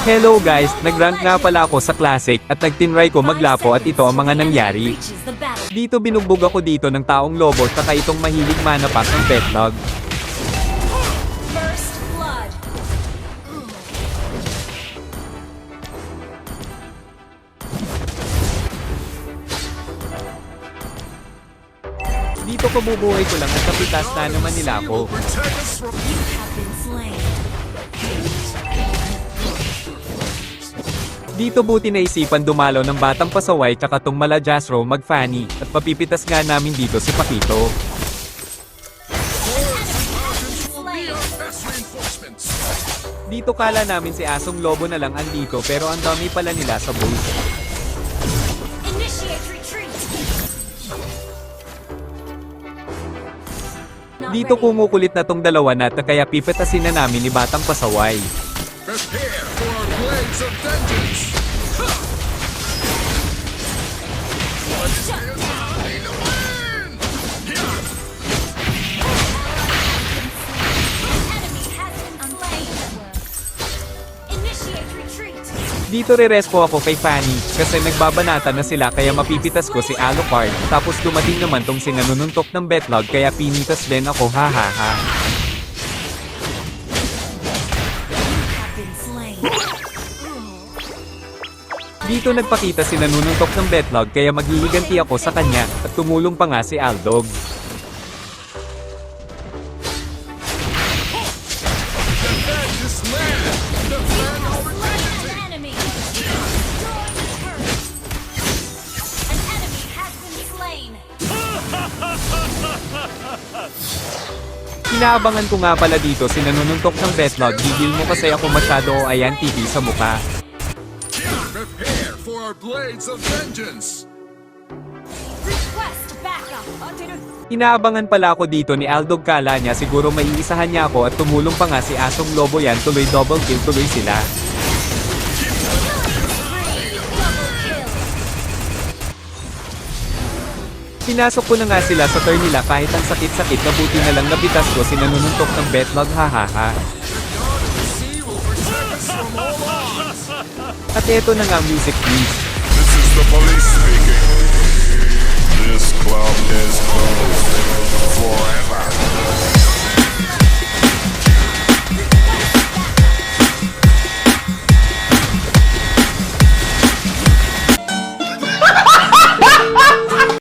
Hello guys, nag-rank nga pala ako sa Classic at nagtinry ko maglapo at ito ang mga nangyari. Dito binugbog ako dito ng taong lobo saka itong mahilig manapak ng betlog. Dito ko bubuhay ko lang at kapitas na naman nila ako. Dito buti naisipan dumalaw ng batang pasaway tsaka tong mala Jasro mag-fanny, at papipitas nga namin dito si Pakito. Dito kala namin si Asong Lobo na lang andito pero ang dami pala nila sa booth. Dito kumukulit na tong dalawa na kaya pipitasin na namin ni batang pasaway. Prepare for our blades of vengeance! Dito re-respo ako kay Fanny, kasi nagbabanata na sila kaya mapipitas ko si Alucard, tapos dumating naman tong sinanununtok ng betlog kaya pinitas din ako hahaha. Dito nagpakita si nanununtok ng betlog kaya maghihiganti ako sa kanya, at tumulong pa nga si Aldog. Inaabangan ko nga pala dito si nanununtok ng betlog, gigil mo kasi ako masyado o ayan TV sa mukha. Prepare for our blades of vengeance! Inaabangan pala ako dito ni Aldog, kala niya siguro maiisahan niya ako at tumulong pa nga si Asong Lobo, yan tuloy double kill tuloy sila. Pinasok ko na nga sila sa turn nila kahit ang sakit-sakit na buti na lang napitas ko si nanununtok ng betlog hahaha. At eto na nga music please. This is the police speaking. This club is closed.